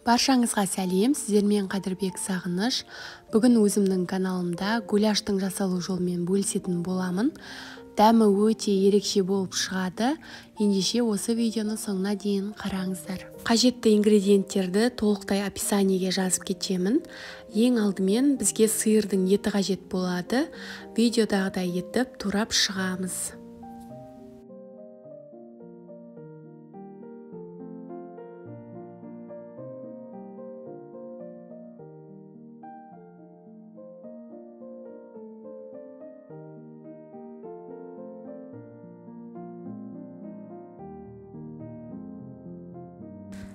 Баршаңызға сәлем, сіздермен Қадырбек Сағыныш. Бүгін өзімнің каналымда гуляштың жасалу жолымен бөлісетін боламын. Дәмі өте ерекше болып шығады. Ендеше осы видеоны соңына дейін қараңыздар. Қажетті ингредиенттерді толықтай описаниеге жазып кетемін. Ең алдымен бізге сиырдың еті қажет болады. Видеодағыдай етіп турап шығамыз.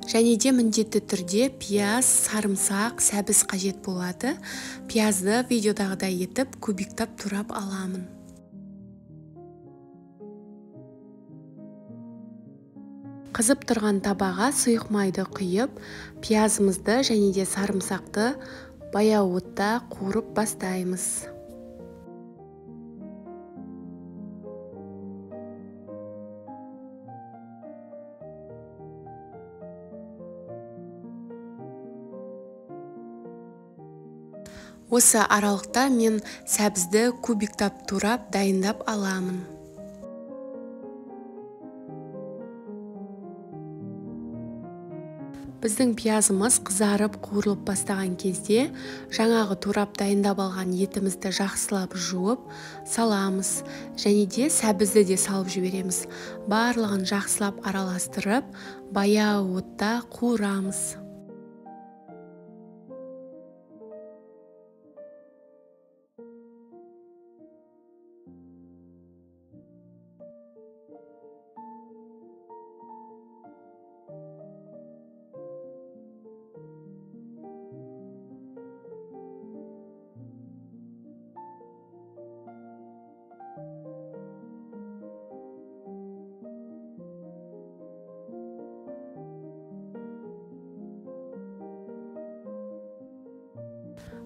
Және де міндетті түрде пияз, сарымсақ, сәбіз қажет болады. Пиязды видеодағыдай етіп кубиктап турап аламын. Қызып тұрған табаға сұйық майды құйып, пиязымызды және де сарымсақты баяу отта қуырып бастаймыз. Осы аралықта мен сәбізді кубиктап турап дайындап аламын. Біздің пиязымыз қызарып қуырылып бастаған кезде жаңағы турап дайындап алған етімізді жақсылап жуып саламыз. Және де сәбізді де салып жібереміз. Барлығын жақсылап араластырып, баяу отта қуырамыз.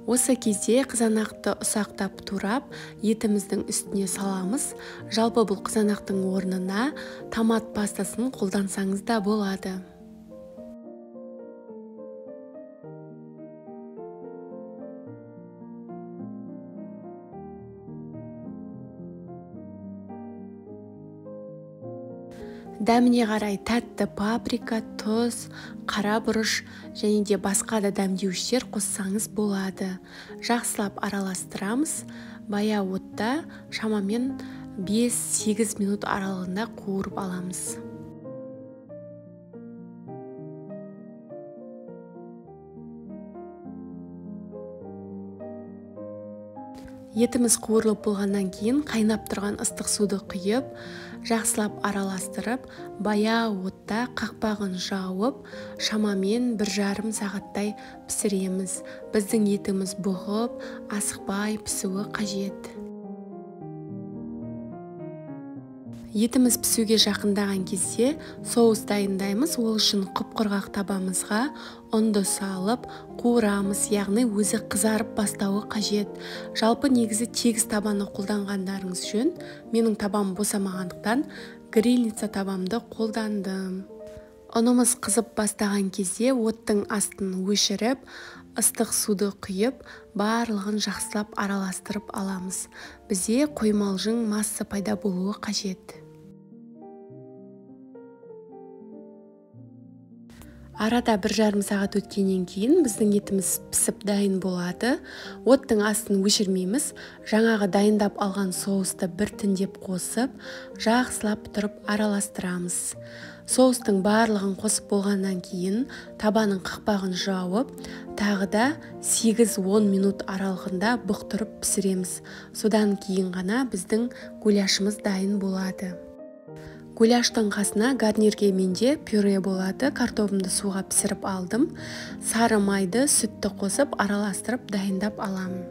Осы кезде қызанақты ұсақтап турап, етіміздің үстіне саламыз. Жалпы бұл қызанақтың орнына томат пастасын қолдансаңыз да болады. Дәміне қарай тәтті паприка, тұз, қара бұрыш және де басқа да дәмдеуіштер қоссаңыз болады. Жақсылап араластырамыз. Баяу отта шамамен 5-8 минут аралығында қуырып аламыз. Етіміз қуырылып болғаннан кейін қайнап тұрған ыстық суды құйып, жақсылап араластырып, баяу отта қақпағын жауып, шамамен 1,5 сағаттай пісіреміз. Біздің етіміз бұғып, асықпай пісуі қажет. Етіміз пісуге жақындаған кезде соус дайындаймыз. Ол үшін құп-құрғақ табамызға ұнды салып, қуырамыз, яғни өзі қызарып бастауы қажет. Жалпы негізі тегіс табаны қолданғандарыңыз жөн. Менің табам босамағандықтан грильница табамды қолдандым. Ұнымыз қызып бастаған кезде оттың астын өшіріп, ыстық суды құйып, барлығын жақсылап араластырып аламыз. Бізде қоймалжың масса пайда болуы қажет. Арада 1,5 сағат өткеннен кейін біздің етіміз пісіп дайын болады. Оттың астын өшірмейміз. Жаңағы дайындап алған соусты біртіндеп қосып, жақсылап тұрып араластырамыз. Соустың барлығын қосып болғаннан кейін табаның қақпағын жауып, тағы да 8-10 минут аралығында бұқтырып пісіреміз. Содан кейін ғана біздің гуляшымыз дайын болады. Гуляштың қасына гарнирге менде пюре болады. Картопымды суға пісіріп алдым. Сары майды, сүтті қосып араластырып дайындап аламын.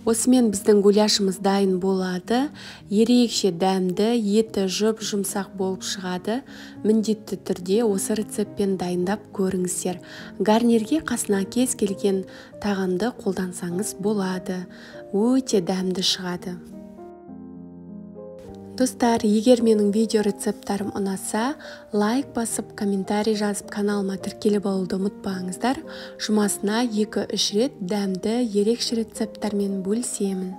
Осымен біздің гуляшымыз дайын болады. Ерекше дәмді, еті жұп-жұмсақ болып шығады. Міндетті түрде осы рецептпен дайындап көріңіздер. Гарнирге қасына кез келген тағамды қолдансаңыз болады. Өте дәмді шығады. Достар, егер менің видео рецепттарым ұнаса, лайк басып, комментарий жазып, каналыма тіркеліп алуды ұмытпаңыздар. Жұмасына 2-3 рет дәмді, ерекше рецепттармен бөлісемін.